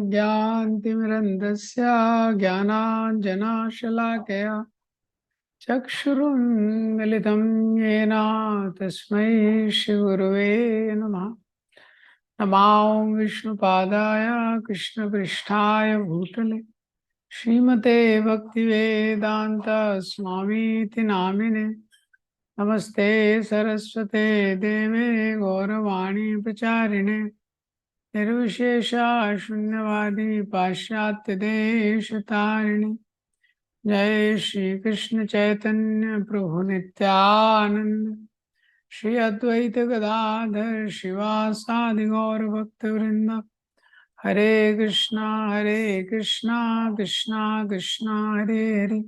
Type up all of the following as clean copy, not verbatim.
ज्ञानतिमिरन्धस्य ज्ञानाञ्जनशलाकया चक्षुरुन्मिलितं येन तस्मै श्रीगुरवे नमः। नमामि विष्णुपादाय कृष्णपृष्ठाय भूतले श्रीमते भक्तिवेदान्त स्वामीति नामिने। नमस्ते सरस्वते देवे गौरवाणी प्रचारिणे निर्विशेष शून्यवादी पाश्चात्य देशतारिणी। जय श्री कृष्ण चैतन्य प्रभु नित्यानंद श्री अद्वैत गदाधर शिवासादि गौर भक्त वृंद। हरे कृष्णा कृष्णा कृष्णा हरे हरे,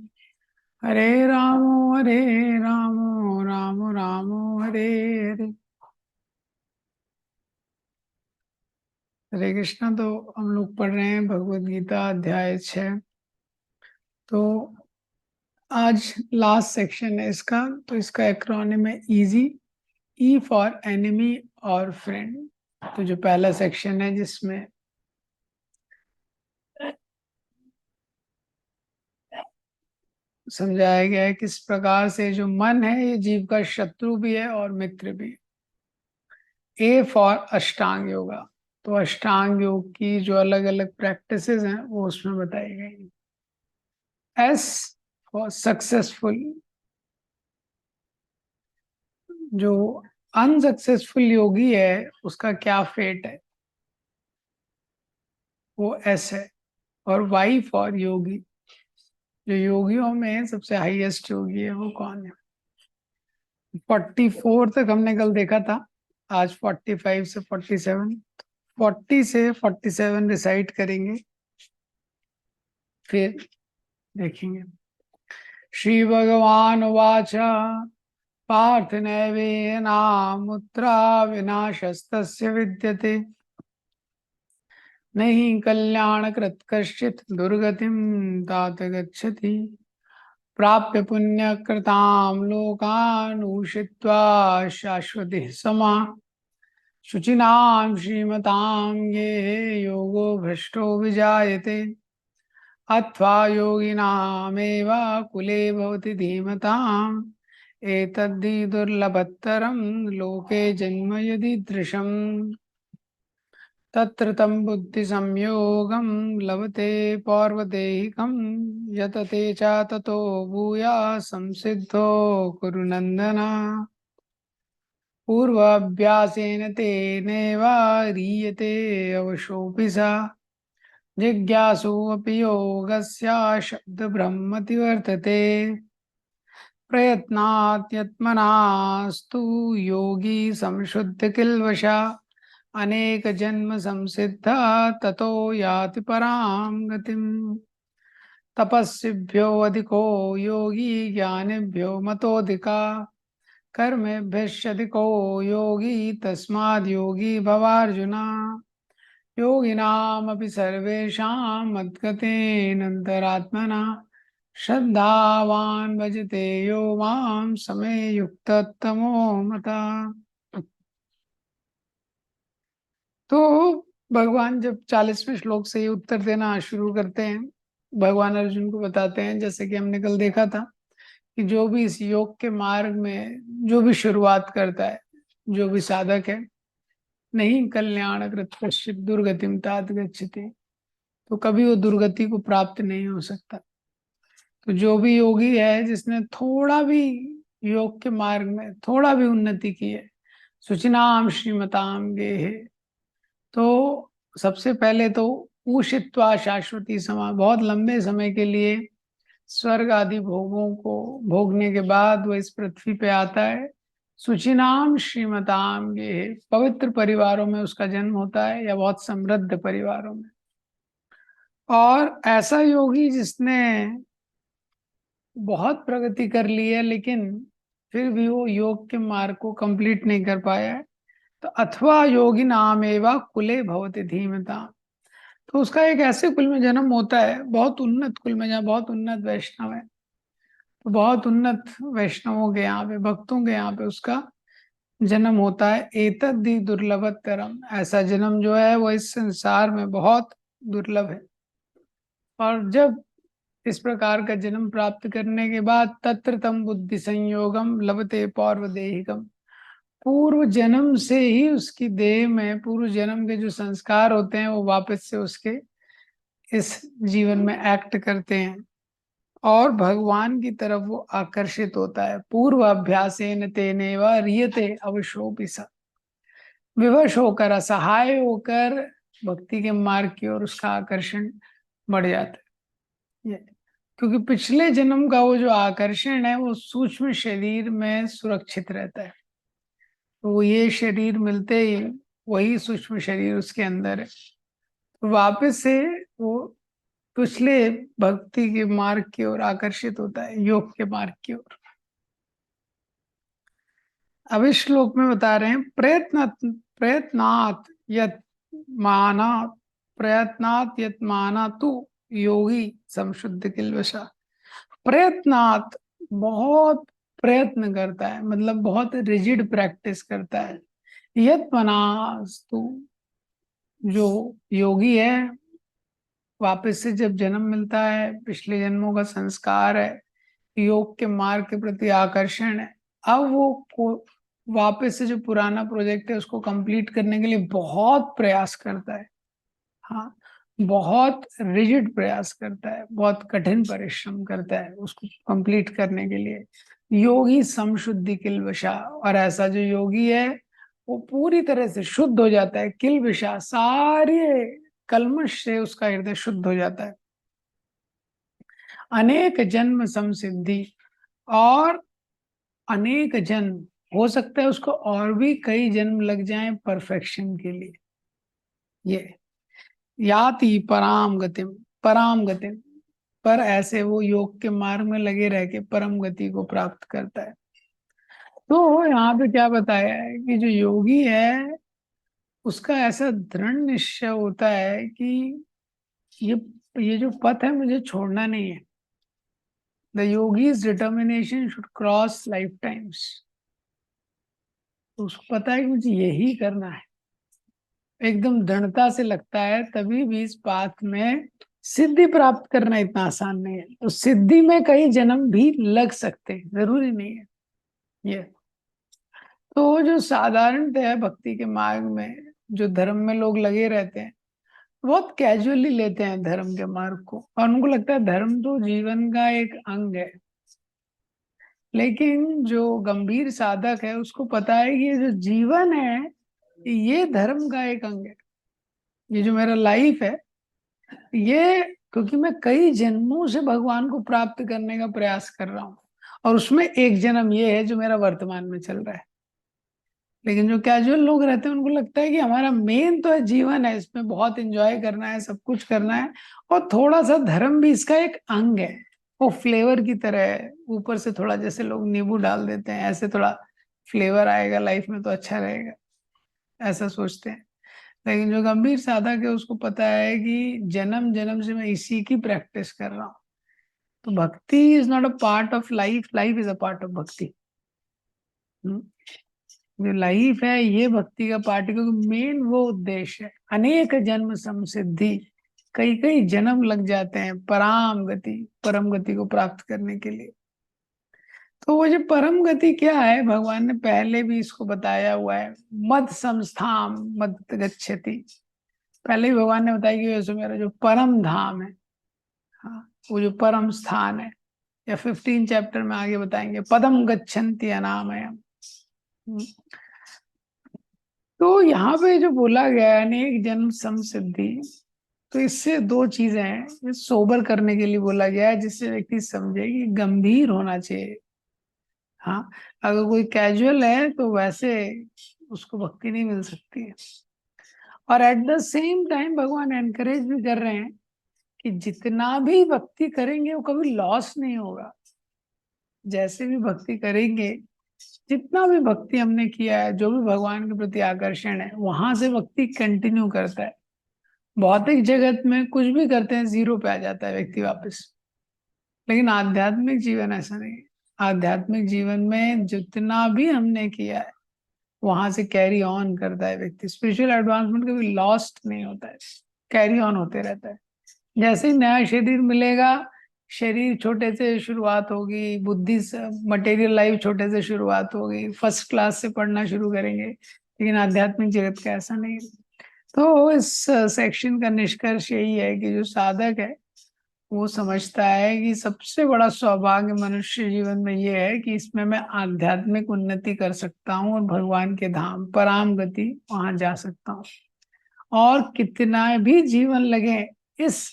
हरे रामो राम राम हरे हरे। हरे कृष्णा। तो हम लोग पढ़ रहे हैं भगवद गीता अध्याय 6। तो आज लास्ट सेक्शन है इसका। तो इसका एक्रोनिम है इजी, ई फॉर एनिमी और फ्रेंड। तो जो पहला सेक्शन है जिसमें समझाया गया है किस प्रकार से जो मन है ये जीव का शत्रु भी है और मित्र भी। ए फॉर अष्टांग योगा। तो अष्टांग योग की जो अलग अलग प्रैक्टिसेस हैं वो उसमें बताई गई। S for successful. जो अनसक्सेसफुल योगी है उसका क्या फेट है, वो एस है। और वाई फॉर योगी। जो योगियों में सबसे हाईएस्ट योगी है वो कौन है। 44 तक हमने कल देखा था, आज 45 से 47, 40 से 47 रिसाइट करेंगे, फिर देखेंगे। श्री भगवान वाच पार्थ नैवेनामुत्रा विनाशस्तस्य विद्यते नहीं कल्याण कृत कश्चित् दुर्गतिम तात गच्छति प्राप्य पुण्य कृताम लोकान् उषित्वा शाश्वती समा शुचिनां श्रीमतां ये योगो भ्रष्टो विजायते अथवा योगिनामेव कुले भवति धीमताम् एतद्धि दुर्लभतरं लोके जन्म यदीदृशम् तत्र तं बुद्धि संयोगं लभते पौर्वदेहिकं यतते च ततो भूया संसिद्धो कुरु नन्दन पूर्वाभ्यासेन तेनैव ह्रियते अवशोऽपि सा जिज्ञासु अपि योगस्य शब्दब्रह्मति वर्तते प्रयत्नात्यत्मनास्तु योगी संशुद्ध किल्वशा अनेक जन्म संसिद्ध ततो याति परां गतिम् तपस्विभ्यो अधिको योगी ज्ञानिभ्यो मतोऽधिका कर्मेभ्यश्चधिको योगी तस्माद् योगी भवार्जुना योगिनामपि सर्वेषां मद्गतेनान्तरात्मना श्रद्धावान् भजते यो मां समे युक्ततमो मता। तो भगवान जब 40वें श्लोक से ये उत्तर देना शुरू करते हैं, भगवान अर्जुन को बताते हैं, जैसे कि हमने कल देखा था कि जो भी इस योग के मार्ग में जो भी शुरुआत करता है, जो भी साधक है, नहीं कल्याण कृत कश्चित् दुर्गतिम तात गच्छति, तो कभी वो दुर्गति को प्राप्त नहीं हो सकता। तो जो भी योगी है जिसने थोड़ा भी योग के मार्ग में थोड़ा भी उन्नति की है, सुचिनाम श्रीमताम गेहे, तो सबसे पहले तो उषित्वा शाश्वती समा, बहुत लंबे समय के लिए स्वर्ग आदि भोगों को भोगने के बाद वो इस पृथ्वी पे आता है। सुचिनाम श्रीमताम गेहे, पवित्र परिवारों में उसका जन्म होता है या बहुत समृद्ध परिवारों में। और ऐसा योगी जिसने बहुत प्रगति कर ली है लेकिन फिर भी वो योग के मार्ग को कंप्लीट नहीं कर पाया है, तो अथवा योगी नाम एवं कुले भवति धीमता, तो उसका एक ऐसे कुल में जन्म होता है, बहुत उन्नत कुल में, जहाँ बहुत उन्नत वैष्णव है, तो बहुत उन्नत वैष्णवों के यहाँ पे, भक्तों के यहाँ पे उसका जन्म होता है। एतद्धि दुर्लभतरम, ऐसा जन्म जो है वो इस संसार में बहुत दुर्लभ है। और जब इस प्रकार का जन्म प्राप्त करने के बाद तत्र तम बुद्धि संयोगम लभते पौर्व देहिकम, पूर्व जन्म से ही उसकी देह में पूर्व जन्म के जो संस्कार होते हैं वो वापस से उसके इस जीवन में एक्ट करते हैं और भगवान की तरफ वो आकर्षित होता है। पूर्व अभ्यासेन तेनेव रियते अवशोपि स, विवश होकर असहाय होकर भक्ति के मार्ग की ओर उसका आकर्षण बढ़ जाता है। क्योंकि पिछले जन्म का वो जो आकर्षण है वो सूक्ष्म शरीर में सुरक्षित रहता है, तो वो ये शरीर मिलते ही वही सूक्ष्म शरीर उसके अंदर है, तो वापस से वो पिछले भक्ति के मार्ग की ओर आकर्षित होता है, योग के मार्ग की ओर। अब इस श्लोक में बता रहे हैं प्रयत्नात् यत माना, प्रयत्नात् यत माना तू योगी संशुद्ध किल्वशा। प्रयत्नात् बहुत प्रयत्न करता है, मतलब बहुत रिजिड प्रैक्टिस करता है। यत मनास्तु, जो योगी है, वापस से जब जन्म मिलता है, पिछले जन्मों का संस्कार है, योग के मार्ग के प्रति आकर्षण है, अब वो वापस से जो पुराना प्रोजेक्ट है उसको कंप्लीट करने के लिए बहुत प्रयास करता है। हाँ, बहुत रिजिड प्रयास करता है, बहुत कठिन परिश्रम करता है उसको कंप्लीट करने के लिए। योगी समशुद्धि किल्बिषा, और ऐसा जो योगी है वो पूरी तरह से शुद्ध हो जाता है। किल्बिषा, सारे कल्मश से उसका हृदय शुद्ध हो जाता है। अनेक जन्म समसिद्धि, और अनेक जन्म, हो सकता है उसको और भी कई जन्म लग जाएं परफेक्शन के लिए। ये याति पराम गतिम, पर ऐसे वो योग के मार्ग में लगे रह के परम गति को प्राप्त करता है। तो यहाँ पे क्या बताया है कि जो योगी है उसका ऐसा दृढ़ निश्चय होता है कि ये ये जो पथ है मुझे छोड़ना नहीं है। The yogis determination should cross life times. तो उसको पता है कि मुझे यही करना है, एकदम दृढ़ता से लगता है, तभी भी इस पाथ में सिद्धि प्राप्त करना इतना आसान नहीं है। तो सिद्धि में कई जन्म भी लग सकते हैं, जरूरी नहीं है ये। तो जो साधारणतः है भक्ति के मार्ग में जो धर्म में लोग लगे रहते हैं, बहुत कैजुअली लेते हैं धर्म के मार्ग को, और उनको लगता है धर्म तो जीवन का एक अंग है। लेकिन जो गंभीर साधक है उसको पता है कि ये जो जीवन है ये धर्म का एक अंग है। ये जो मेरा लाइफ है ये, क्योंकि मैं कई जन्मों से भगवान को प्राप्त करने का प्रयास कर रहा हूँ, और उसमें एक जन्म ये है जो मेरा वर्तमान में चल रहा है। लेकिन जो कैजुअल लोग रहते हैं उनको लगता है कि हमारा मेन तो है जीवन है, इसमें बहुत एंजॉय करना है, सब कुछ करना है, और थोड़ा सा धर्म भी इसका एक अंग है। वो फ्लेवर की तरह है, ऊपर से थोड़ा जैसे लोग नींबू डाल देते हैं, ऐसे थोड़ा फ्लेवर आएगा लाइफ में तो अच्छा रहेगा, ऐसा सोचते हैं। लेकिन जो गंभीर साधक है उसको पता है कि जन्म जन्म से मैं इसी की प्रैक्टिस कर रहा हूँ। तो भक्ति is not a part of life, life is a part of भक्ति। जो लाइफ है ये भक्ति का पार्ट है, क्योंकि मेन वो उद्देश्य है। अनेक जन्म समसिद्धि, कई कई जन्म लग जाते हैं पराम गति, परम गति को प्राप्त करने के लिए। तो वो जो परम गति क्या है, भगवान ने पहले भी इसको बताया हुआ है। मद संस्थाम मद गच्छति, पहले ही भगवान ने बताया कि वैसे मेरा जो परम धाम है, हाँ, वो जो परम स्थान है, या 15 चैप्टर में आगे बताएंगे पदम गच्छन्ति अनामयम। तो यहाँ पे जो बोला गया है अनेक जन्म समसिद्धि, तो इससे दो चीजें हैं। ये सोबर करने के लिए बोला गया है, जिससे व्यक्ति समझे कि गंभीर होना चाहिए। हाँ, अगर कोई कैजुअल है तो वैसे उसको भक्ति नहीं मिल सकती है। और एट द सेम टाइम भगवान एनकरेज भी कर रहे हैं कि जितना भी भक्ति करेंगे वो कभी लॉस नहीं होगा। जैसे भी भक्ति करेंगे, जितना भी भक्ति हमने किया है, जो भी भगवान के प्रति आकर्षण है, वहां से भक्ति कंटिन्यू करता है। भौतिक जगत में कुछ भी करते हैं जीरो पे आ जाता है व्यक्ति वापस। लेकिन आध्यात्मिक जीवन ऐसा नहीं है। आध्यात्मिक जीवन में जितना भी हमने किया है वहां से कैरी ऑन करता है व्यक्ति। स्पिरिचुअल एडवांसमेंट कभी लॉस्ट नहीं होता है। कैरी ऑन होते रहता है। जैसे ही नया शरीर मिलेगा, शरीर छोटे से शुरुआत होगी, बुद्धि से, मटेरियल लाइफ छोटे से शुरुआत होगी, फर्स्ट क्लास से पढ़ना शुरू करेंगे, लेकिन आध्यात्मिक जगत का ऐसा नहीं है। तो इस सेक्शन का निष्कर्ष यही है कि जो साधक है वो समझता है कि सबसे बड़ा सौभाग्य मनुष्य जीवन में ये है कि इसमें मैं आध्यात्मिक उन्नति कर सकता हूँ और भगवान के धाम पराम गति वहां जा सकता हूँ। और कितना भी जीवन लगे इस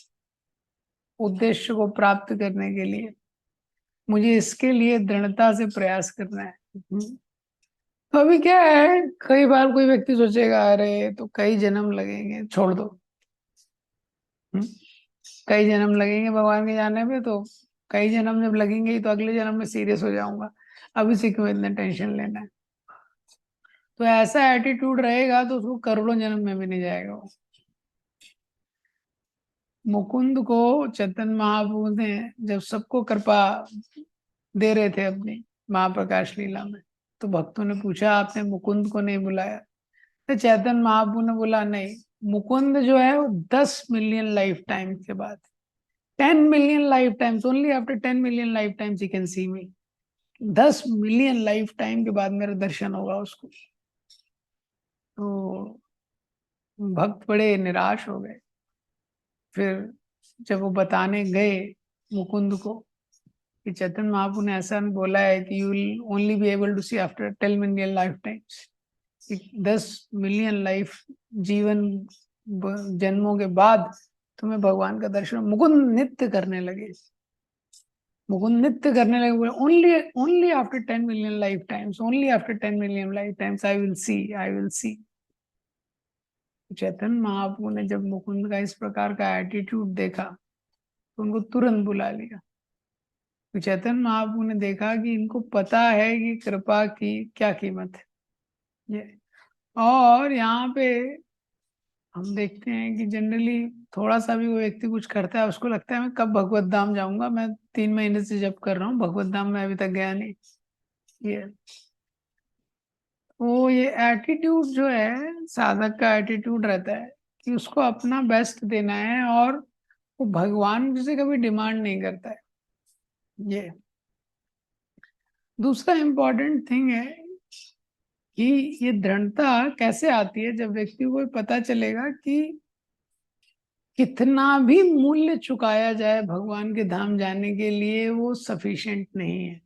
उद्देश्य को प्राप्त करने के लिए, मुझे इसके लिए दृढ़ता से प्रयास करना है। तो अभी क्या है, कई बार कोई व्यक्ति सोचेगा अरे तो कई जन्म लगेंगे, छोड़ दो। कई जन्म लगेंगे भगवान के जाने में, तो कई जन्म जब लगेंगे ही तो अगले जन्म में सीरियस हो जाऊंगा, अभी से क्यों इतना टेंशन लेना है। तो ऐसा एटीट्यूड रहेगा तो उसको करोड़ों जन्म में भी नहीं जाएगा वो। मुकुंद को चैतन्य महाप्रभु ने जब सबको कृपा दे रहे थे अपनी महाप्रकाश लीला में, तो भक्तों ने पूछा आपने मुकुंद को नहीं बुलाया? तो चैतन्य महाप्रभु ने बोला नहीं, मुकुंद जो है वो 10 मिलियन लाइफ टाइम के बाद, 10 million life times, only after 10 million life times he can see me. 10 million life time के बाद मेरा दर्शन होगा उसको। तो भक्त बड़े निराश हो गए। फिर जब वो बताने गए मुकुंद को कि चैतन्य महाप्रभु ने ऐसा बोला है कि you will only be able to see after 10 million life times, 10 million life जीवन जन्मों के बाद तुम्हें भगवान का दर्शन। मुकुंद नृत्य करने लगे, मुकुंद नृत्य करने लगे, only only after 10 million life times, only after 10 million life times I will see, I will see. Chaitanya Mahaprabhu ने जब मुकुंद का इस प्रकार का एटीट्यूड देखा तो उनको तुरंत बुला लिया। तो चैतन्य महाप्रभु ने देखा कि इनको पता है कि कृपा की क्या कीमत है ये। और यहाँ पे हम देखते हैं कि जनरली थोड़ा सा भी वो व्यक्ति कुछ करता है उसको लगता है मैं कब भगवत धाम जाऊंगा, मैं 3 महीने से जप कर रहा हूँ, भगवत धाम में अभी तक गया नहीं। ये वो ये एटीट्यूड जो है साधक का एटीट्यूड रहता है कि उसको अपना बेस्ट देना है और वो भगवान से कभी डिमांड नहीं करता है। ये दूसरा इम्पोर्टेंट थिंग है कि ये दृढ़ता कैसे आती है, जब व्यक्ति को पता चलेगा कि कितना भी मूल्य चुकाया जाए भगवान के धाम जाने के लिए वो सफिशिएंट नहीं है,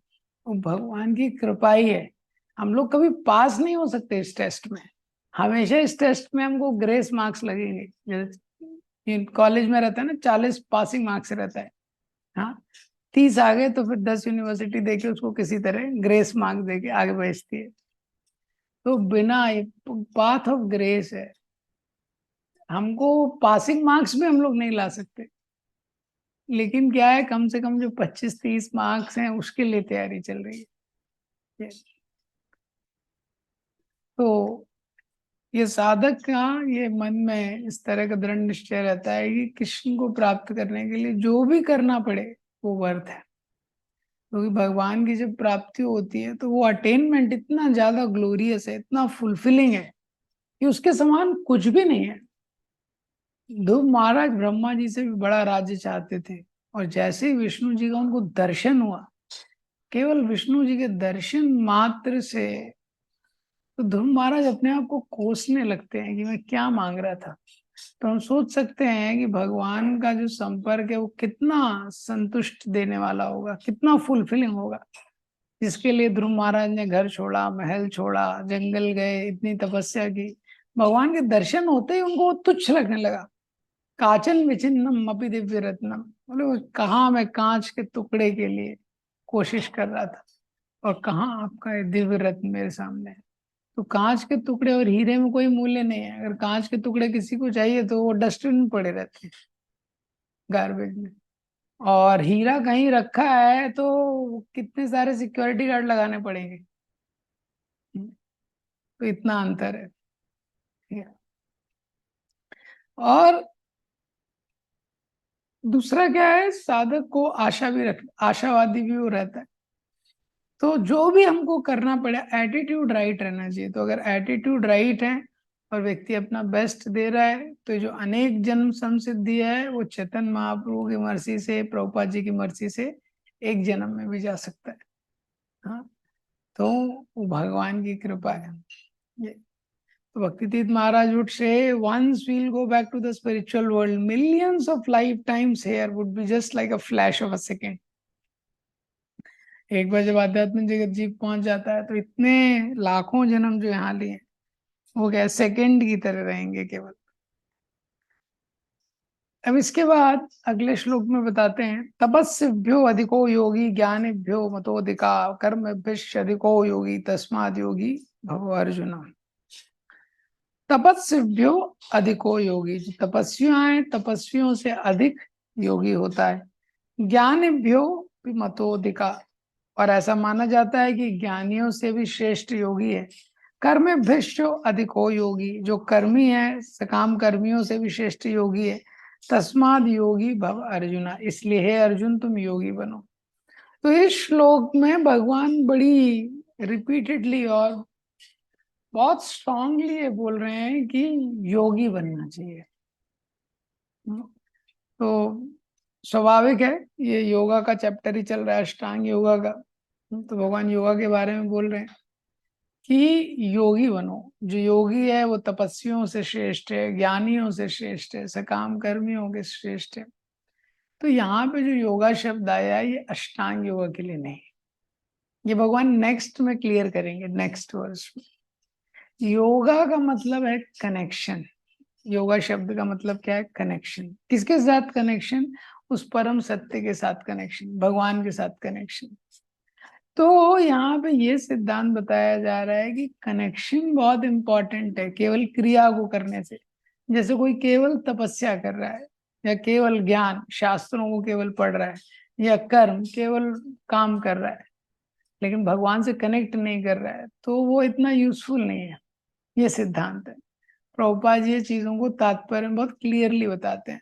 वो भगवान की कृपा ही है। हम लोग कभी पास नहीं हो सकते इस टेस्ट में, हमेशा इस टेस्ट में हमको ग्रेस मार्क्स लगेंगे। कॉलेज में रहता है ना 40 पासिंग मार्क्स रहता है, हाँ 30 आ गए तो फिर 10 यूनिवर्सिटी देके उसको किसी तरह ग्रेस मार्क्स देके आगे भेजती है। तो बिना पाथ ऑफ ग्रेस है, हमको पासिंग मार्क्स भी हम लोग नहीं ला सकते, लेकिन क्या है कम से कम जो 25-30 मार्क्स हैं उसके लिए तैयारी चल रही है। तो ये साधक का ये मन में इस तरह का दृढ़ निश्चय रहता है कि कृष्ण को प्राप्त करने के लिए जो भी करना पड़े वो वर्थ है। क्योंकि भगवान की जब प्राप्ति होती है तो वो अटेनमेंट इतना ज्यादा ग्लोरियस है, इतना फुलफिलिंग है कि उसके समान कुछ भी नहीं है। ध्रुव महाराज ब्रह्मा जी से भी बड़ा राज्य चाहते थे, और जैसे ही विष्णु जी का उनको दर्शन हुआ, केवल विष्णु जी के दर्शन मात्र से तो ध्रुव महाराज अपने आप को कोसने लगते हैं कि मैं क्या मांग रहा था। तो हम सोच सकते हैं कि भगवान का जो संपर्क है वो कितना संतुष्ट देने वाला होगा, कितना फुलफिलिंग होगा, जिसके लिए ध्रुव महाराज ने घर छोड़ा, महल छोड़ा, जंगल गए, इतनी तपस्या की। भगवान के दर्शन होते ही उनको वो तुच्छ लगने लगा। काचन विचिन्नम अपि दिव्य रत्नम, बोले कहाँ मैं कांच के टुकड़े के लिए कोशिश कर रहा था और कहाँ आपका ये दिव्य रत्न मेरे सामने है। तो कांच के टुकड़े और हीरे में कोई मूल्य नहीं है। अगर कांच के टुकड़े किसी को चाहिए तो वो डस्टबिन में पड़े रहते हैं, गार्बेज में। और हीरा कहीं रखा है तो कितने सारे सिक्योरिटी गार्ड लगाने पड़ेंगे। तो इतना अंतर है। और दूसरा क्या है, साधक को आशा भी रख, आशावादी भी वो रहता है। तो जो भी हमको करना पड़े एटीट्यूड राइट रहना चाहिए। तो अगर एटीट्यूड राइट है और व्यक्ति अपना बेस्ट दे रहा है, तो जो अनेक जन्म संसिद्धि है वो चेतन महाप्रभु की मर्जी से, प्रभुपाद जी की मर्जी से एक जन्म में भी जा सकता है। हाँ, तो वो भगवान की कृपा है ये। तो भक्तितीर्थ महाराज would say, once we'll go back to the spiritual world, millions of lifetimes here would be just like a flash of a second. एक बार जब आध्यात्मिक जगत जीव पहुंच जाता है तो इतने लाखों जन्म जो यहाँ लिए वो क्या सेकंड की तरह रहेंगे केवल। अब इसके बाद अगले श्लोक में बताते हैं, तपस्विभ्यो अधिको योगी ज्ञानिभ्यो मतोधिका कर्मभ्यश्च अधिको योगी तस्माद् योगी भव अर्जुन। तपस्विभ्यो अधिको योगी, जो तपस्वियां हैं तपस्वियों से अधिक योगी होता है। ज्ञानिभ्यो मतोधिका, और ऐसा माना जाता है कि ज्ञानियों से भी श्रेष्ठ योगी है। कर्मभ्यश्च अधिको योगी, जो कर्मी है सकाम कर्मियों से भी श्रेष्ठ योगी है। तस्माद योगी भव अर्जुना, इसलिए हे अर्जुन तुम योगी बनो। तो इस श्लोक में भगवान बड़ी रिपीटेडली और बहुत स्ट्रांगली ये बोल रहे हैं कि योगी बनना चाहिए। तो स्वाभाविक है, ये योगा का चैप्टर ही चल रहा है, अष्टांग योगा का, तो भगवान योगा के बारे में बोल रहे हैं कि योगी बनो। जो योगी है वो तपस्वियों से श्रेष्ठ है, ज्ञानियों से श्रेष्ठ है, सकाम कर्मियों के श्रेष्ठ है। तो यहाँ पे जो योगा शब्द आया है ये अष्टांग योगा के लिए नहीं, ये भगवान नेक्स्ट में क्लियर करेंगे, नेक्स्ट वर्स में। योगा का मतलब है कनेक्शन। योगा शब्द का मतलब क्या है? कनेक्शन। किसके साथ कनेक्शन? उस परम सत्य के साथ कनेक्शन, भगवान के साथ कनेक्शन। तो यहाँ पे ये सिद्धांत बताया जा रहा है कि कनेक्शन बहुत इंपॉर्टेंट है केवल क्रिया को करने से। जैसे कोई केवल तपस्या कर रहा है, या केवल ज्ञान शास्त्रों को केवल पढ़ रहा है, या कर्म केवल काम कर रहा है, लेकिन भगवान से कनेक्ट नहीं कर रहा है, तो वो इतना यूजफुल नहीं है। ये सिद्धांत है। प्रभुपाद जी ये चीजों को तात्पर्य में बहुत क्लियरली बताते हैं।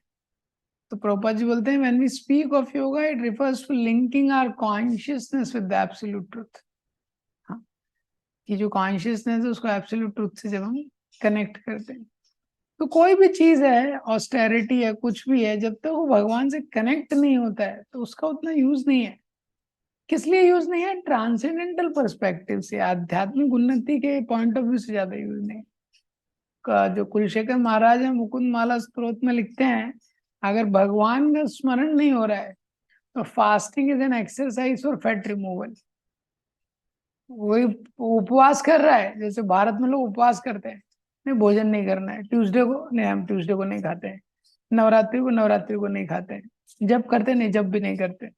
तो प्रभुपाद जी बोलते हैं, when we speak of yoga it refers to linking our consciousness with the absolute truth. हाँ, कि जो कॉन्शियसनेस है उसको एब्सोल्यूट ट्रुथ से जब हम कनेक्ट करते हैं, तो कोई भी चीज है, ऑस्टेरिटी है, कुछ भी है, जब तक वो भगवान से कनेक्ट नहीं होता है तो उसका उतना यूज नहीं है। किस लिए यूज नहीं है? ट्रांसेंडेंटल पर्सपेक्टिव से, आध्यात्मिक उन्नति के पॉइंट ऑफ व्यू से ज्यादा यूज नहीं। जो कुलशेखर महाराज है मुकुंद माला स्तोत्र में लिखते हैं, अगर भगवान का स्मरण नहीं हो रहा है तो fasting is an exercise for fat removal. वही उपवास कर रहा है, जैसे भारत में लोग उपवास करते हैं, नहीं भोजन नहीं करना है, ट्यूसडे को नहीं, हम ट्यूसडे को नहीं खाते हैं, नवरात्रि को नवरात्रि को नहीं खाते हैं, जब करते नहीं, जब भी नहीं करते।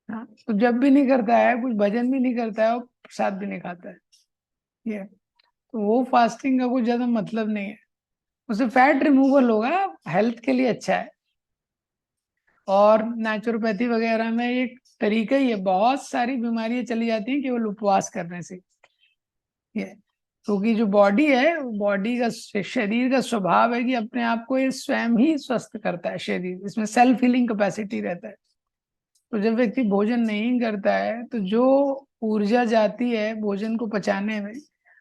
हाँ, तो जब भी नहीं करता है, कुछ भजन भी नहीं करता है और प्रसाद भी नहीं खाता है, ये तो वो फास्टिंग का कुछ ज्यादा मतलब नहीं है। उससे फैट रिमूवल होगा, हेल्थ के लिए अच्छा है। और नेचुरोपैथी वगैरह में एक तरीका ही है, बहुत सारी बीमारियां चली जाती हैं केवल उपवास करने से। ये क्योंकि जो बॉडी है, बॉडी का शरीर का स्वभाव है कि अपने आप को ये स्वयं ही स्वस्थ करता है। शरीर, इसमें सेल्फ हीलिंग कैपेसिटी रहता है। तो जब व्यक्ति भोजन नहीं करता है तो जो ऊर्जा जाती है भोजन को पचाने में,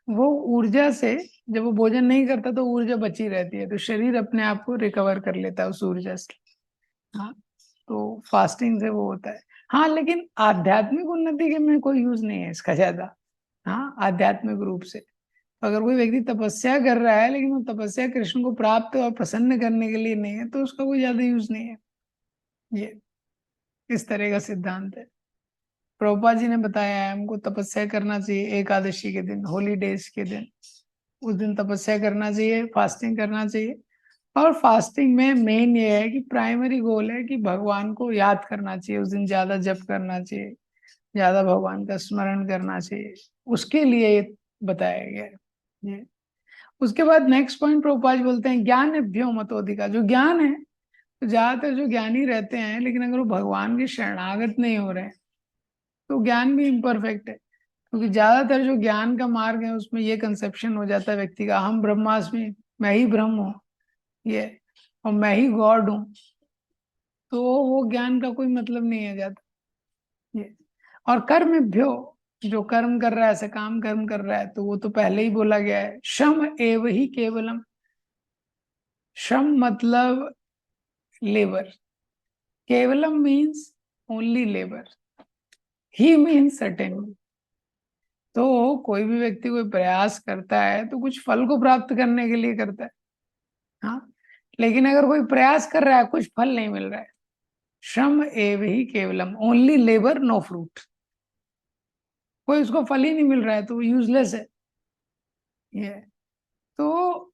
वो ऊर्जा से, जब वो भोजन नहीं करता तो ऊर्जा बची रहती है, तो शरीर अपने आप को रिकवर कर लेता है उस ऊर्जा से। हाँ, तो फास्टिंग से वो होता है। हाँ, लेकिन आध्यात्मिक उन्नति के में कोई यूज नहीं है इसका ज्यादा। हाँ, आध्यात्मिक रूप से अगर कोई व्यक्ति तपस्या कर रहा है लेकिन वो तपस्या कृष्ण को प्राप्त और प्रसन्न करने के लिए नहीं है, तो उसका कोई ज्यादा यूज नहीं है। ये इस तरह का सिद्धांत है। प्रभुपाद जी ने बताया है हमको तपस्या करना चाहिए एकादशी के दिन, हॉलीडेज के दिन, उस दिन तपस्या करना चाहिए, फास्टिंग करना चाहिए। और फास्टिंग में मेन ये है कि प्राइमरी गोल है कि भगवान को याद करना चाहिए, उस दिन ज्यादा जप करना चाहिए, ज्यादा भगवान का स्मरण करना चाहिए, उसके लिए ये बताया गया है ये। उसके बाद नेक्स्ट पॉइंट प्रभुपाद जी बोलते हैं, ज्ञान भ्यो मतोधिका। जो ज्ञान है, तो ज्यादातर जो ज्ञानी रहते हैं, लेकिन अगर वो भगवान के शरणागत नहीं हो रहे हैं तो ज्ञान भी इम्परफेक्ट है। क्योंकि ज्यादातर जो ज्ञान का मार्ग है उसमें ये कंसेप्शन हो जाता है व्यक्ति का, हम ब्रह्मास्मि, मैं ही ब्रह्म हूँ, ये, और मैं ही गॉड हूँ, तो वो ज्ञान का कोई मतलब नहीं है जाता ये। और कर्म भ्यो, जो कर्म कर रहा है, ऐसे काम कर्म कर रहा है, तो वो तो पहले ही बोला गया है, श्रम एव ही केवलम। श्रम मतलब लेबर, केवलम मीन्स ओनली लेबर, ही मीन्स सर्टेन। तो कोई भी व्यक्ति कोई प्रयास करता है तो कुछ फल को प्राप्त करने के लिए करता है, हाँ। लेकिन अगर कोई प्रयास कर रहा है, कुछ फल नहीं मिल रहा है, श्रम एव ही केवलम, ओनली लेबर नो फ्रूट, कोई उसको फल ही नहीं मिल रहा है तो वो यूजलेस है। ये तो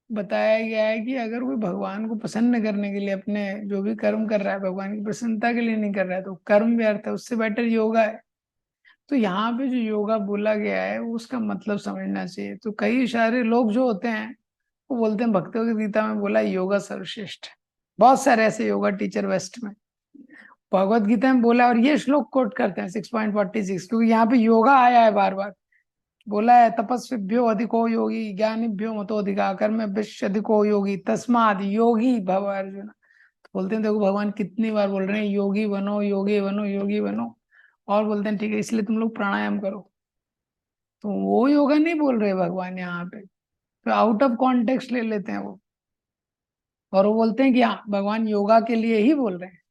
बताया गया है कि अगर कोई भगवान को प्रसन्न करने के लिए अपने जो भी कर्म कर रहा है, भगवान की प्रसन्नता के लिए नहीं कर रहा है, तो कर्म व्यर्थ है, उससे बेटर योगा है। तो यहाँ पे जो योगा बोला गया है उसका मतलब समझना चाहिए। तो कई सारे लोग जो होते हैं वो बोलते हैं भक्तों की गीता में बोला योगा सर्वश्रेष्ठ है। बहुत सारे ऐसे योगा टीचर वेस्ट में, भगवत गीता में बोला, और ये श्लोक कोट करते हैं 6.46, क्योंकि यहाँ पे योगा आया है बार बार। बोला है तपस्विभ्यो अधिको योगी ज्ञानिभ्यो मतो अधिका कर्मभ्यश्च अधिको योगी तस्माद योगी भव अर्जुन। तो बोलते हैं देखो भगवान कितनी बार बोल रहे हैं योगी बनो योगी बनो योगी बनो, और बोलते हैं ठीक है इसलिए तुम लोग प्राणायाम करो। तो वो योगा नहीं बोल रहे भगवान यहाँ पे, तो आउट ऑफ कॉन्टेक्स्ट ले लेते हैं वो, और वो बोलते हैं कि हाँ भगवान योगा के लिए ही बोल रहे हैं।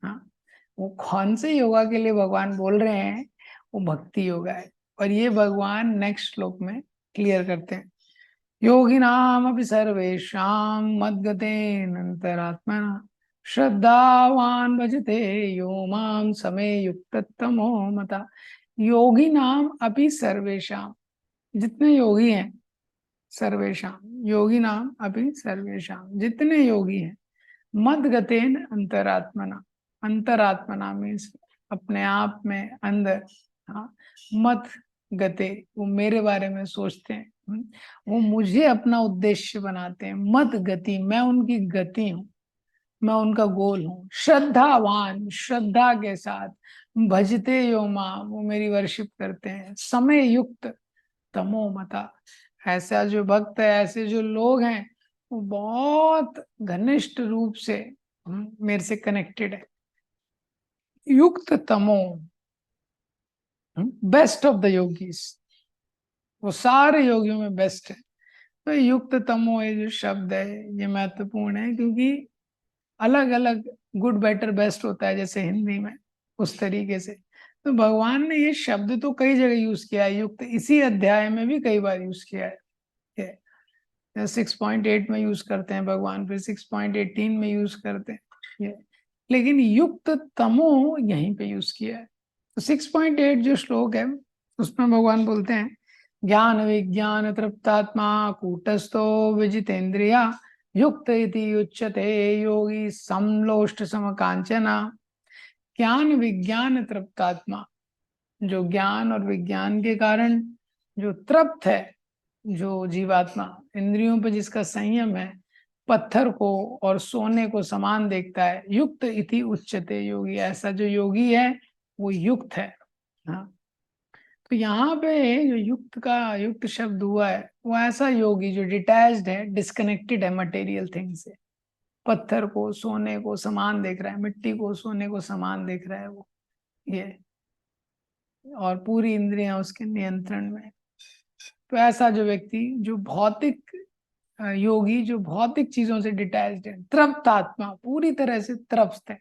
हाँ, वो कौन से योगा के लिए भगवान बोल रहे हैं, वो भक्ति योगा है। और ये भगवान नेक्स्ट श्लोक में क्लियर करते हैं, योगिनाम अपि सर्वेषां मद्गतेन अंतरात्मना श्रद्धावान भजते यो माम समे युक्ततमो मता। योगिनाम अपि सर्वेषां, जितने योगी हैं, सर्वेषां, योगिनाम अपि सर्वेषां, जितने योगी हैं, मद्गतेन अंतरात्मना, अंतरात्मना मीन्स अपने आप में अंदर, हाँ, मत गते वो मेरे बारे में सोचते हैं, वो मुझे अपना उद्देश्य बनाते हैं। मत गति, मैं उनकी गति हूँ, मैं उनका गोल हूँ। श्रद्धावान, श्रद्धा के साथ, भजते यो मां, वो मेरी वर्शिप करते हैं। समय युक्त तमो मता, ऐसा जो भक्त है, ऐसे जो लोग हैं, वो बहुत घनिष्ठ रूप से मेरे से कनेक्टेड है। युक्त तमो, बेस्ट ऑफ द योगीज, वो सारे योगियों में बेस्ट है। तो युक्त तमो ये जो शब्द है ये महत्वपूर्ण है, क्योंकि अलग अलग गुड बेटर बेस्ट होता है जैसे हिंदी में, उस तरीके से। तो भगवान ने ये शब्द तो कई जगह यूज किया है, युक्त इसी अध्याय में भी कई बार यूज किया है। 6.8 में यूज करते हैं भगवान, फिर 6.18 में यूज करते हैं ये, लेकिन युक्त तमो यहीं पे यूज किया है। तो 6.8 जो श्लोक है उसमें भगवान बोलते हैं, ज्ञान विज्ञान तृप्तात्मा कूटस्थो विजितेन्द्रिया युक्त इति उच्यते योगी समलोष्ट समकांचना। ज्ञान विज्ञान तृप्तात्मा, जो ज्ञान और विज्ञान के कारण जो तृप्त है, जो जीवात्मा, इंद्रियों पर जिसका संयम है, पत्थर को और सोने को समान देखता है, युक्त इति उच्चते योगी, ऐसा जो योगी है वो युक्त है। हाँ, तो यहाँ पे जो युक्त का युक्त शब्द हुआ है, वो ऐसा योगी जो डिटैच्ड है, डिस्कनेक्टेड है मटेरियल थिंग से, पत्थर को सोने को समान देख रहा है, मिट्टी को सोने को समान देख रहा है वो, ये, और पूरी इंद्रियां उसके नियंत्रण में। तो ऐसा जो व्यक्ति जो भौतिक योगी, जो भौतिक चीजों से डिटैच्ड है, तृप्त आत्मा, पूरी तरह से तृप्त है,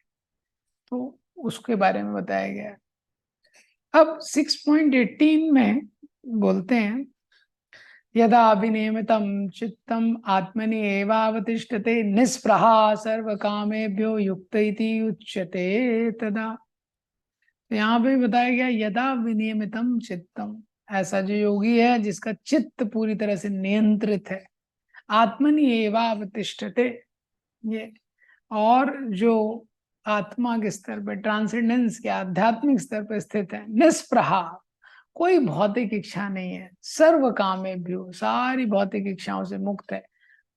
तो उसके बारे में बताया गया है। अब 6.18 में बोलते हैं, यदा विनियमितं चित्तम आत्मनि एवावतिष्ठते निस्पृहा सर्व कामेभ्यो युक्त इति उच्यते तदा। तो यहाँ पे बताया गया यदा विनियमितम चित्तम, ऐसा जो योगी है जिसका चित्त पूरी तरह से नियंत्रित है, आत्मनि एवावतिष्ठते, ये, और जो आत्मा के स्तर पर, ट्रांसेंडेंस के आध्यात्मिक स्तर पर स्थित है, निस्पृहा, कोई भौतिक इच्छा नहीं है, सर्व कामेभ्यो, सारी भौतिक इच्छाओं से मुक्त है,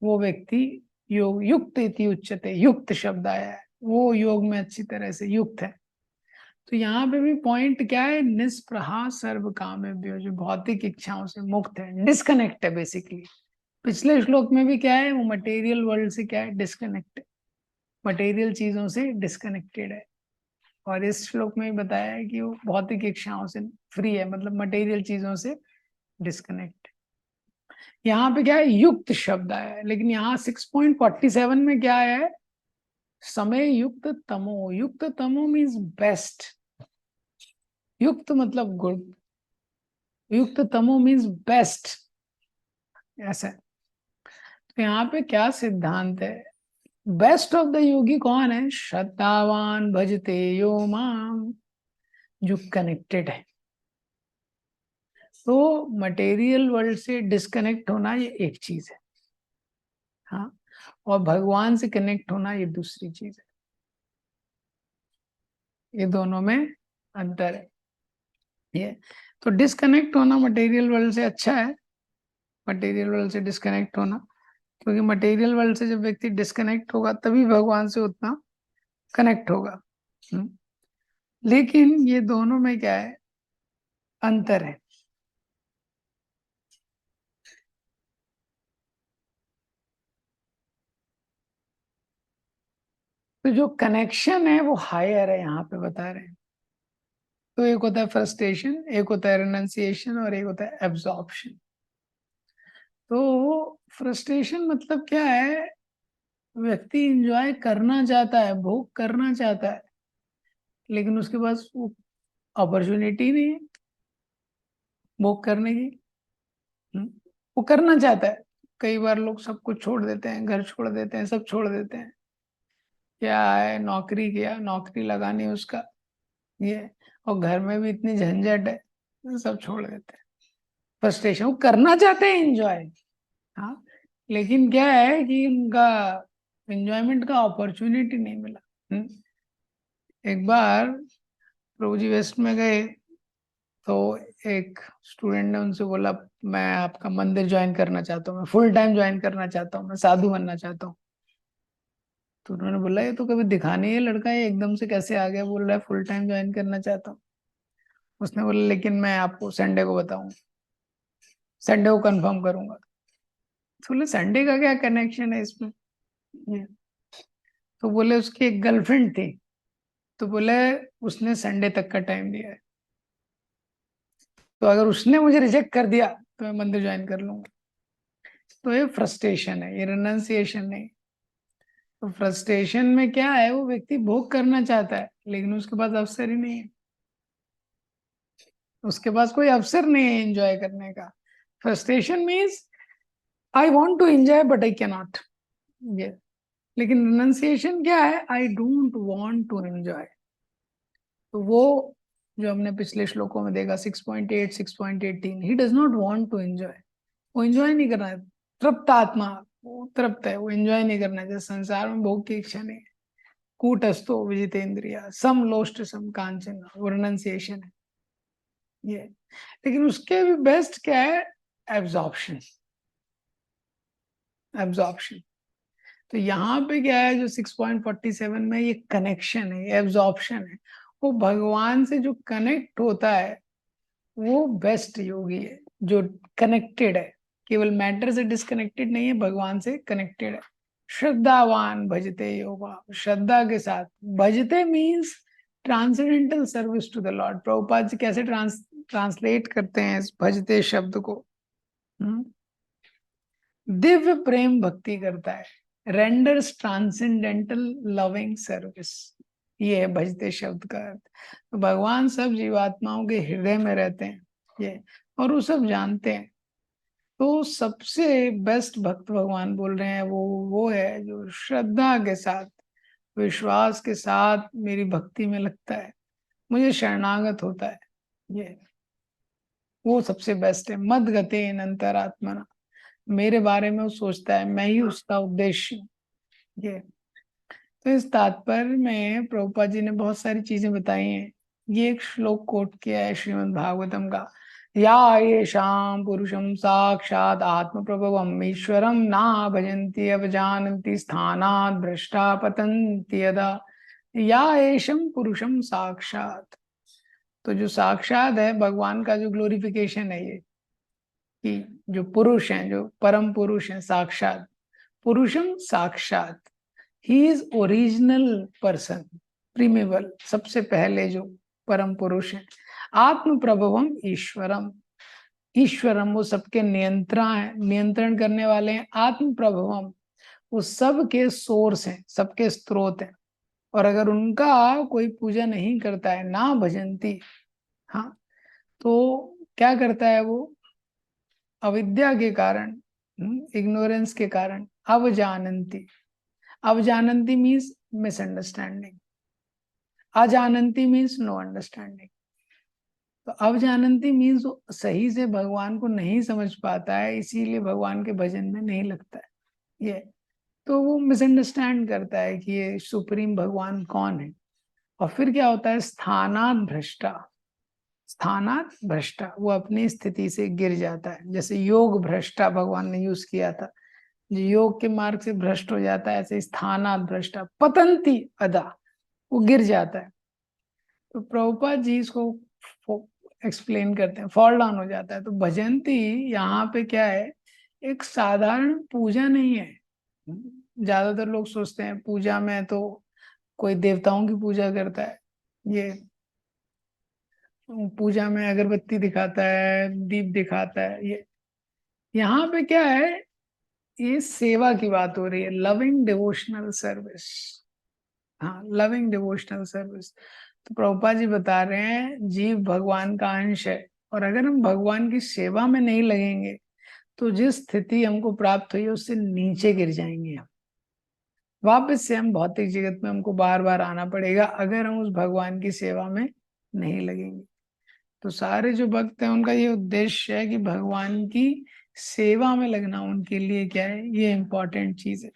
वो व्यक्ति योग युक्त इति उच्चते, युक्त शब्द आया है, वो योग में अच्छी तरह से युक्त है। तो यहाँ पे भी पॉइंट क्या है, निस्पृहा सर्व कामेभ्यो, जो भौतिक इच्छाओं से मुक्त है, डिस्कनेक्ट है बेसिकली। पिछले श्लोक में भी क्या है, वो मटेरियल वर्ल्ड से क्या है, डिस्कनेक्ट, मटेरियल चीजों से डिस्कनेक्टेड है। और इस श्लोक में भी बताया है कि वो भौतिक इच्छाओं से फ्री है, मतलब मटेरियल चीजों से डिस्कनेक्ट। यहाँ पे क्या है, युक्त शब्द आया है, लेकिन यहाँ 6.47 में क्या है, समय युक्त तमो। युक्त तमो मीन्स बेस्ट। युक्त मतलब गुड, युक्त तमो मीन्स बेस्ट, ऐसा। तो यहाँ पे क्या सिद्धांत है, बेस्ट ऑफ द योगी कौन है, श्रद्धावान भजते यो माम, जो कनेक्टेड है। तो मटेरियल वर्ल्ड से डिस्कनेक्ट होना ये एक चीज है, हाँ, और भगवान से कनेक्ट होना ये दूसरी चीज है। ये दोनों में अंतर है। ये तो डिस्कनेक्ट होना मटेरियल वर्ल्ड से अच्छा है, मटेरियल वर्ल्ड से डिस्कनेक्ट होना, क्योंकि मटेरियल वर्ल्ड से जब व्यक्ति डिस्कनेक्ट होगा तभी भगवान से उतना कनेक्ट होगा। लेकिन ये दोनों में क्या है, अंतर है। तो जो कनेक्शन है वो हायर है, यहाँ पे बता रहे हैं। तो एक होता है फ्रस्ट्रेशन, एक होता है रिनंसिएशन, और एक होता है एब्जॉर्प्शन। तो फ्रस्ट्रेशन मतलब क्या है, व्यक्ति इंजॉय करना चाहता है, भोग करना चाहता है, लेकिन उसके पास वो अपॉर्चुनिटी नहीं है भोग करने की। हम्म, वो करना चाहता है। कई बार लोग सब कुछ छोड़ देते हैं, घर छोड़ देते हैं, सब छोड़ देते हैं, क्या है, नौकरी किया, नौकरी लगा नहीं उसका, ये, और घर में भी इतनी झंझट है, सब छोड़ देते हैं। फ्रस्ट्रेशन, वो करना चाहते हैं एंजॉय, हाँ, लेकिन क्या है कि उनका एंजॉयमेंट का अपॉर्चुनिटी नहीं मिला। एक बार प्रभु जी वेस्ट में गए, तो एक स्टूडेंट ने उनसे बोला, मैं आपका मंदिर ज्वाइन करना चाहता हूँ, मैं फुल टाइम ज्वाइन करना चाहता हूँ, मैं साधु बनना चाहता हूँ। तो उन्होंने बोला, ये तो कभी दिखा नहीं है लड़का, ये एकदम से कैसे आ गया, बोल रहा है फुल टाइम ज्वाइन करना चाहता हूँ। उसने बोला, लेकिन मैं आपको संडे को बताऊंगा, संडे को कंफर्म करूंगा। तो बोले, संडे का क्या कनेक्शन है इसमें? ये, तो बोले उसकी एक गर्लफ्रेंड थी, तो बोले उसने संडे तक का टाइम दिया है, तो अगर उसने मुझे रिजेक्ट कर दिया तो मैं मंदिर ज्वाइन कर लूंगा। तो ये फ्रस्ट्रेशन है, ये रिनंसिएशन नहीं। तो फ्रस्ट्रेशन में क्या है, वो व्यक्ति भोग करना चाहता है, लेकिन उसके पास अवसर ही नहीं है, उसके पास कोई अवसर नहीं है एंजॉय करने का। Frustration means I want to enjoy but I can not, ये। लेकिन रिनंसिएशन क्या है, I don't want to enjoy. तो वो जो हमने पिछले श्लोकों में देखा, 6.8, 6.18, he does not want to enjoy, वो एंजॉय नहीं करना है। तृप्त आत्मा, वो तृप्त है, वो एंजॉय नहीं करना है। जैसे संसार में भोग की इच्छा नहीं है। कूटस्थो विजितेंद्रिया सम लोष्ट सम कांचन, वो रिनंसिएशन है, ये। लेकिन उसके भी बेस्ट क्या है, एब्जॉर्प्शन, एब्जॉर्प्शन। तो यहाँ पे क्या है, जो 6.47 में ये कनेक्शन है, ये एब्जॉर्प्शन है, वो भगवान से जो कनेक्ट होता है वो बेस्ट योगी है, जो कनेक्टेड है, केवल मैटर से डिस्कनेक्टेड नहीं है, भगवान से कनेक्टेड है। श्रद्धावान भजते योगा, श्रद्धा के साथ। भजते means transcendental service to the lord. Prabhupada ji कैसे ट्रांसलेट करते हैं इस भजते शब्द को, दिव्य प्रेम भक्ति करता है, रेंडर्स ट्रांसेंडेंटल लविंग सर्विस, ये है भजते शब्द का अर्थ। तो भगवान सब जीवात्माओं के हृदय में रहते हैं, ये, और वो सब जानते हैं। तो सबसे बेस्ट भक्त भगवान बोल रहे हैं, वो है जो श्रद्धा के साथ, विश्वास के साथ मेरी भक्ति में लगता है, मुझे शरणागत होता है, ये, वो सबसे बेस्ट है। मद गते अंतरात्मना, मेरे बारे में वो सोचता है, मैं ही उसका उद्देश्य हूँ, ये। तो इस तात्पर्य में प्रभुपाद जी ने बहुत सारी चीजें बताई हैं। ये एक श्लोक कोट किया है श्रीमद् भागवतम का, या ये शाम पुरुषम साक्षात आत्म प्रभवम ईश्वरम ना भजन्ति अवजानन्ति स्थानात् भ्रष्टा पतन्ति यदा, या एषम पुरुषम साक्षात। तो जो साक्षात है भगवान का जो ग्लोरिफिकेशन है, ये कि जो पुरुष हैं, जो परम पुरुष हैं, साक्षात पुरुषम साक्षात, he is original person, preamble, सबसे पहले जो परम पुरुष है। आत्म प्रभवम ईश्वरम, ईश्वरम वो सबके नियंत्रण करने वाले हैं। आत्म प्रभवम वो सबके सोर्स हैं, सबके स्रोत हैं। और अगर उनका कोई पूजा नहीं करता है, ना भजंती, हाँ, तो क्या करता है वो? अविद्या के कारण, इग्नोरेंस के कारण, अवजानंती, अवजानंती मीन्स मिसअंडरस्टैंडिंग, अजानंती मीन्स नो अंडरस्टैंडिंग। तो अवजानंती मीन्स वो सही से भगवान को नहीं समझ पाता है, इसीलिए भगवान के भजन में नहीं लगता है ये। तो वो मिसअंडरस्टैंड करता है कि ये सुप्रीम भगवान कौन है। और फिर क्या होता है? स्थानात भ्रष्टा, स्थानात भ्रष्टा, वो अपनी स्थिति से गिर जाता है। जैसे योग भ्रष्टा भगवान ने यूज किया था, जो योग के मार्ग से भ्रष्ट हो जाता है, ऐसे स्थानात भ्रष्टा पतंती अदा, वो गिर जाता है। तो प्रभुपाद जी इसको एक्सप्लेन करते हैं, फॉल डाउन हो जाता है। तो भजंती यहाँ पे क्या है? एक साधारण पूजा नहीं है। ज्यादातर लोग सोचते हैं पूजा में तो कोई देवताओं की पूजा करता है, ये पूजा में अगरबत्ती दिखाता है, दीप दिखाता है। ये यहाँ पे क्या है? ये सेवा की बात हो रही है, लविंग डिवोशनल सर्विस। हाँ, लविंग डिवोशनल सर्विस। तो प्रभुपाद जी बता रहे हैं जीव भगवान का अंश है, और अगर हम भगवान की सेवा में नहीं लगेंगे तो जिस स्थिति हमको प्राप्त हुई है उससे नीचे गिर जाएंगे हम। वापस से हम भौतिक जगत में हमको बार बार आना पड़ेगा अगर हम उस भगवान की सेवा में नहीं लगेंगे। तो सारे जो भक्त हैं उनका ये उद्देश्य है कि भगवान की सेवा में लगना उनके लिए क्या है? ये इम्पोर्टेंट चीज है,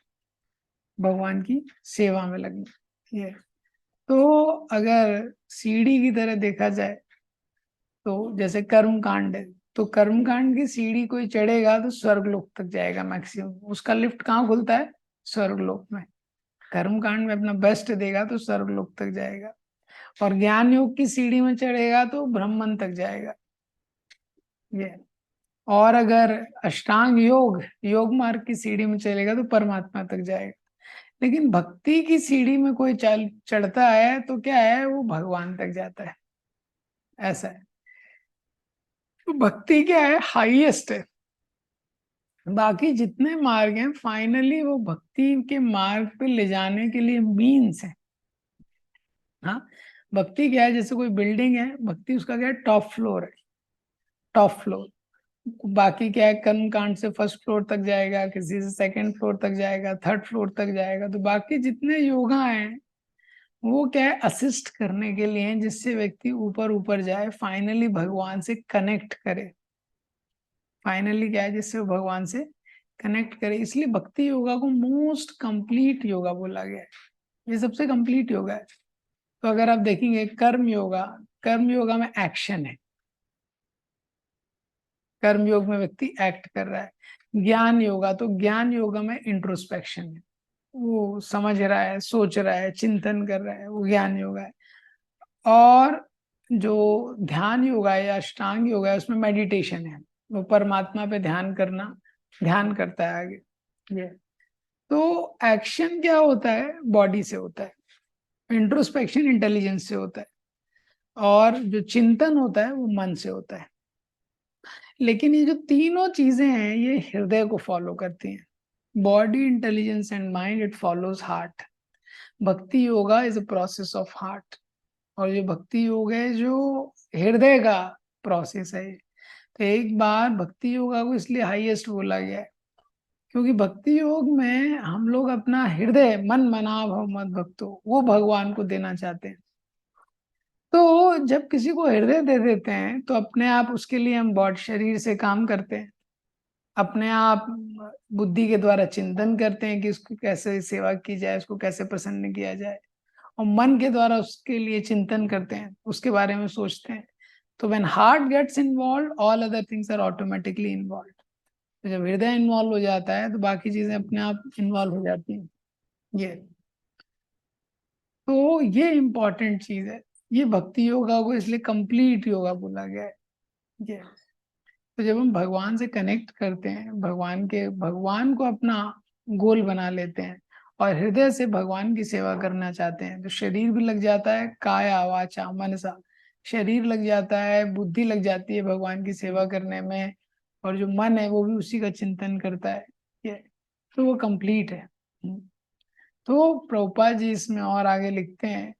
भगवान की सेवा में लगना ये। तो अगर सीढ़ी की तरह देखा जाए तो जैसे कर्म कांड है, तो कर्म कांड की सीढ़ी कोई चढ़ेगा तो स्वर्गलोक तक जाएगा मैक्सिमम। उसका लिफ्ट कहाँ खुलता है? स्वर्गलोक में। कर्म कांड में अपना बेस्ट देगा तो स्वर्गलोक तक जाएगा। और ज्ञान योग की सीढ़ी में चढ़ेगा तो ब्रह्मन तक जाएगा ये। और अगर अष्टांग योग, योग मार्ग की सीढ़ी में चलेगा तो परमात्मा तक जाएगा। लेकिन भक्ति की सीढ़ी में कोई चढ़ता है तो क्या है? वो भगवान तक जाता है, ऐसा है। तो भक्ति क्या है? हाईएस्ट है। बाकी जितने मार्ग हैं फाइनली वो भक्ति के मार्ग पे ले जाने के लिए मीन्स है। हाँ, भक्ति क्या है? जैसे कोई बिल्डिंग है, भक्ति उसका क्या है? टॉप फ्लोर है, टॉप फ्लोर। बाकी क्या है? कर्म कांड से फर्स्ट फ्लोर तक जाएगा, किसी से सेकंड फ्लोर तक जाएगा, थर्ड फ्लोर तक जाएगा। तो बाकी जितने योगा हैं वो क्या है? असिस्ट करने के लिए हैं, जिससे व्यक्ति ऊपर ऊपर जाए, फाइनली भगवान से कनेक्ट करे। फाइनली क्या है? जिससे वो भगवान से कनेक्ट करे। इसलिए भक्ति योगा को मोस्ट कंप्लीट योगा बोला गया है, ये सबसे कंप्लीट योगा है। तो अगर आप देखेंगे कर्म योगा, कर्म योगा में एक्शन है, कर्म योग में व्यक्ति एक्ट कर रहा है। ज्ञान योगा, तो ज्ञान योगा में इंट्रोस्पेक्शन है, वो समझ रहा है, सोच रहा है, चिंतन कर रहा है, वो ज्ञान योगा है। और जो ध्यान योगा है या अष्टांग योगा है उसमें मेडिटेशन है, वो परमात्मा पे ध्यान करना, ध्यान करता है आगे ये। तो एक्शन क्या होता है? बॉडी से होता है। इंट्रोस्पेक्शन इंटेलिजेंस से होता है। और जो चिंतन होता है वो मन से होता है। लेकिन ये जो तीनों चीजें हैं ये हृदय को फॉलो करती हैं। Body, intelligence and mind, it follows heart. Bhakti yoga is a process of heart. और ये भक्ति योग है जो हृदय का प्रोसेस है। तो एक बार भक्ति योगा को इसलिए हाईएस्ट बोला गया है क्योंकि भक्ति योग में हम लोग अपना हृदय, मन मना भव मत भक्तो, वो भगवान को देना चाहते हैं। तो जब किसी को हृदय दे देते हैं तो अपने आप उसके लिए हम बॉडी शरीर से काम करते हैं, अपने आप बुद्धि के द्वारा चिंतन करते हैं कि उसको कैसे सेवा की जाए, उसको कैसे प्रसन्न किया जाए। और मन के द्वारा उसके लिए चिंतन करते हैं, उसके बारे में सोचते हैं। तो when heart gets involve all other things are automatically involve. तो जब हृदय इन्वॉल्व हो जाता है तो बाकी चीजें अपने आप इन्वॉल्व हो जाती हैं ये। तो ये इम्पोर्टेंट चीज है। ये भक्ति योगा को इसलिए कंप्लीट योगा बोला गया है ये। तो जब हम भगवान से कनेक्ट करते हैं, भगवान को अपना गोल बना लेते हैं और हृदय से भगवान की सेवा करना चाहते हैं, तो शरीर भी लग जाता है, काया वाचा मनसा, शरीर लग जाता है, बुद्धि लग जाती है भगवान की सेवा करने में, और जो मन है वो भी उसी का चिंतन करता है, ये तो वो कंप्लीट है। तो प्रभुपाद जी इसमें और आगे लिखते हैं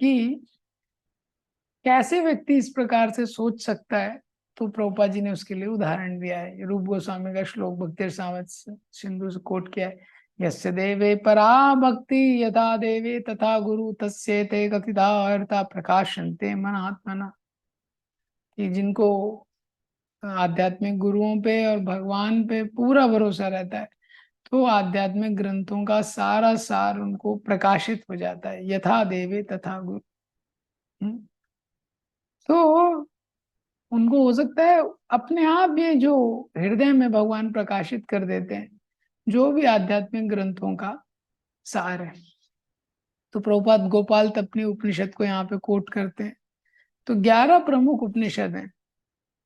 कि कैसे व्यक्ति इस प्रकार से सोच सकता है, तो प्रभुपाद जी ने उसके लिए उदाहरण दिया है। रूप गोस्वामी का श्लोक भक्ति रसामृत सिंधु से कोट किया है, यस्य देवे परा भक्ति यथा देवे तथा गुरु तस्य ते कथिता अर्था प्रकाशन्ते मनात्मना, कि जिनको आध्यात्मिक गुरुओं पे और भगवान पे पूरा भरोसा रहता है, तो आध्यात्मिक ग्रंथों का सारा सार उनको प्रकाशित हो जाता है, यथा देवे तथा गुरु। तो उनको हो सकता है अपने आप ये जो हृदय में भगवान प्रकाशित कर देते हैं जो भी आध्यात्मिक ग्रंथों का सार है। तो प्रभुपाद गोपाल तपनी उपनिषद को यहाँ पे कोट करते हैं। तो 11 प्रमुख उपनिषद हैं,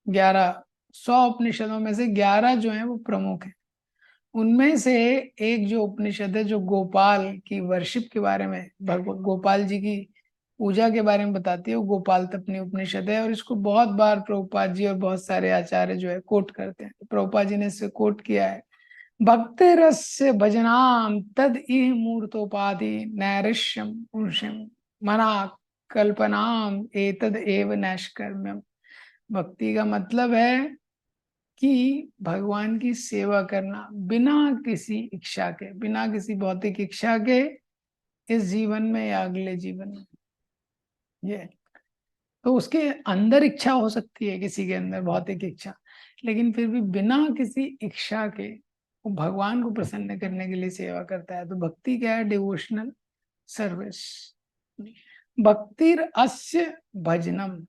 11 100 उपनिषदों में से 11 जो हैं वो प्रमुख हैं। उनमें से एक जो उपनिषद है जो गोपाल की वर्शिप के बारे में, भगवान गोपाल जी की पूजा के बारे में बताती है, वो गोपाल तपनी उपनिषद है। और इसको बहुत बार प्रभुपाद जी और बहुत सारे आचार्य जो है कोट करते हैं। प्रभुपाद जी ने इससे कोट किया है, भक्ति रस्य भजनाम तद इह मूर्तोपाधि नैरिश्यम पुरुषम मना कल्पनाम एतद एव नैष्कर्म्यम। भक्ति का मतलब है कि भगवान की सेवा करना बिना किसी इच्छा के, बिना किसी भौतिक इच्छा के, इस जीवन में या अगले जीवन में। ये तो उसके अंदर इच्छा हो सकती है, किसी के अंदर भौतिक इच्छा, लेकिन फिर भी बिना किसी इच्छा के वो भगवान को प्रसन्न करने के लिए सेवा करता है। तो भक्ति क्या है? Devotional service. भक्तिर अस्य भजनम,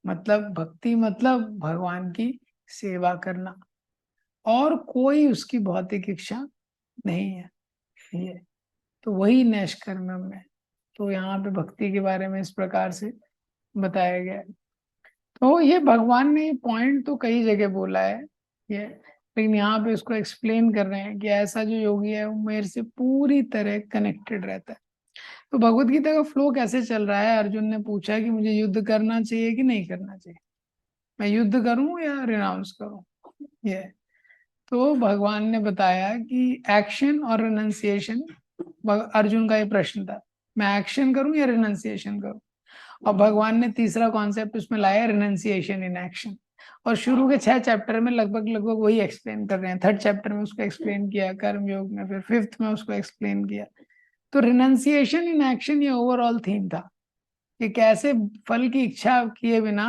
मतलब भक्ति मतलब भगवान की सेवा करना, और कोई उसकी भौतिक इच्छा नहीं है। ये तो वही नैष्कर्म्यम है। तो यहाँ पे भक्ति के बारे में इस प्रकार से बताया गया है। तो ये भगवान ने पॉइंट तो कई जगह बोला है ये, लेकिन यहाँ पे उसको एक्सप्लेन कर रहे हैं कि ऐसा जो योगी है वो मेरे से पूरी तरह कनेक्टेड रहता है। तो भगवत गीता का फ्लो कैसे चल रहा है? अर्जुन ने पूछा कि मुझे युद्ध करना चाहिए कि नहीं करना चाहिए, मैं युद्ध करूं या रिनाउंस करूं। ये तो भगवान ने बताया कि एक्शन और रिनंसिएशन, अर्जुन का ये प्रश्न था, मैं एक्शन करूं या रिनंसिएशन करूं। और भगवान ने तीसरा कॉन्सेप्ट उसमें लाया, रिनंसिएशन इन एक्शन। और शुरू के 6 चैप्टर में लगभग वही एक्सप्लेन कर रहे हैं। 3rd चैप्टर में उसको एक्सप्लेन किया कर्म योग में, फिर 5th में उसको एक्सप्लेन किया। तो रिनंसिएशन इन एक्शन ये ओवरऑल थीम था कि कैसे फल की इच्छा किए बिना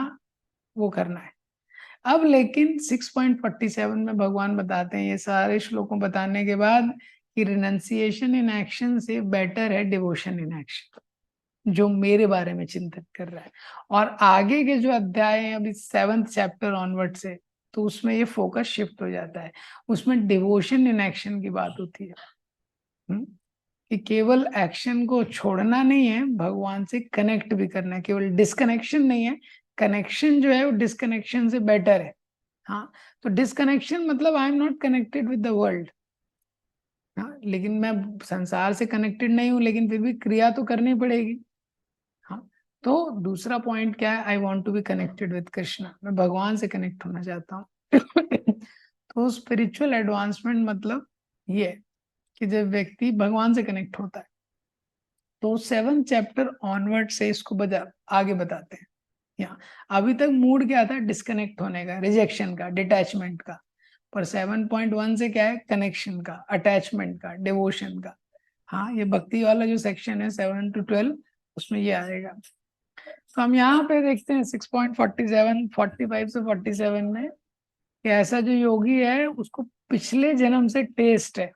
वो करना है। अब लेकिन 6.47 में भगवान बताते हैं, ये सारे श्लोकों बताने के बाद, कि रिनंसिएशन इन एक्शन से बेटर है डिवोशन इन एक्शन, जो मेरे बारे में चिंतन कर रहा है। और आगे के जो अध्याय हैं अभी 7th चैप्टर ऑनवर्ड से, तो उसमें ये फोकस शिफ्ट हो जाता है, उसमें डिवोशन इन एक्शन की बात होती है। कि केवल एक्शन को छोड़ना नहीं है, भगवान से कनेक्ट भी करना है। केवल डिस्कनेक्शन नहीं है, कनेक्शन जो है वो डिस्कनेक्शन से बेटर है। हाँ, तो डिस्कनेक्शन मतलब I am not connected with the world, हाँ, लेकिन मैं संसार से कनेक्टेड नहीं हूं, लेकिन फिर भी क्रिया तो करनी पड़ेगी। हाँ, तो दूसरा पॉइंट क्या है? I want to be connected with Krishna, मैं भगवान से कनेक्ट होना चाहता हूँ। तो स्पिरिचुअल एडवांसमेंट मतलब ये है कि जब व्यक्ति भगवान से कनेक्ट होता है, तो 7th चैप्टर ऑनवर्ड से इसको आगे बताते हैं। यहाँ अभी तक मूड क्या था? डिस्कनेक्ट होने का, रिजेक्शन का, डिटैचमेंट का। पर 7.1 से क्या है? कनेक्शन का, अटैचमेंट का, डिवोशन का। हाँ, ये भक्ति वाला जो सेक्शन है 7 to 12, उसमें ये आएगा। तो हम यहाँ पे देखते हैं 6.47 45 से 47 में कि ऐसा जो योगी है उसको पिछले जन्म से टेस्ट है,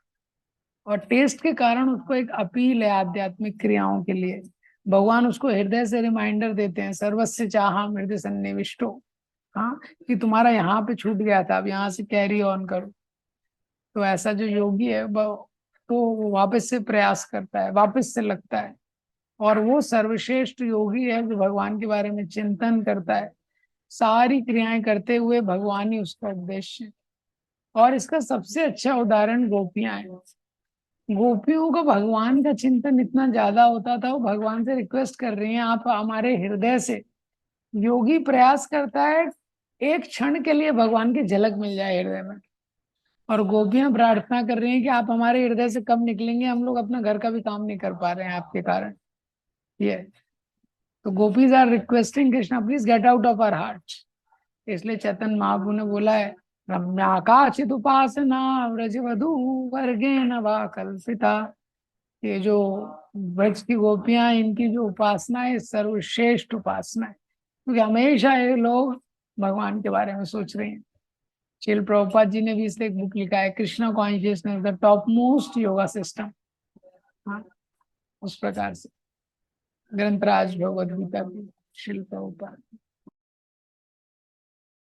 और टेस्ट के कारण उसको एक अपील है आध्यात्मिक क्रियाओं के लिए। भगवान उसको हृदय से रिमाइंडर देते हैं, सर्वस्य चाहम हृदय सन्निविष्टो, हाँ, कि तुम्हारा यहाँ पे छूट गया था, अब यहाँ से कैरी ऑन करो। तो ऐसा जो योगी है तो वो वापस से प्रयास करता है, वापस से लगता है, और वो सर्वश्रेष्ठ योगी है जो भगवान के बारे में चिंतन करता है। सारी क्रियाएं करते हुए भगवान ही उसका उद्देश्य है। और इसका सबसे अच्छा उदाहरण गोपियां हैं। गोपियों का भगवान का चिंतन इतना ज्यादा होता था, वो भगवान से रिक्वेस्ट कर रही हैं आप हमारे हृदय से। योगी प्रयास करता है एक क्षण के लिए भगवान की झलक मिल जाए हृदय में, और गोपियां प्रार्थना कर रही हैं कि आप हमारे हृदय से कब निकलेंगे, हम लोग अपना घर का भी काम नहीं कर पा रहे हैं आपके कारण। ये तो gopis are requesting Krishna please get out of our heart. इसलिए चैतन्य महाप्रभु ने बोला है, रम्याकाचित उपासना व्रजवधू वर्गेण वा कल्पिता। ये जो ब्रज की गोपियां, इनकी जो उपासना है सर्वश्रेष्ठ उपासना है, क्योंकि हमेशा ये लोग भगवान के बारे में सोच रहे हैं। श्रील प्रभुपाद जी ने भी इसलिए एक बुक लिखा है, Krishna consciousness the top most yoga system. हाँ, उस प्रकार से ग्रंथराज भगवद गीता की श्रील प्रभुपाद।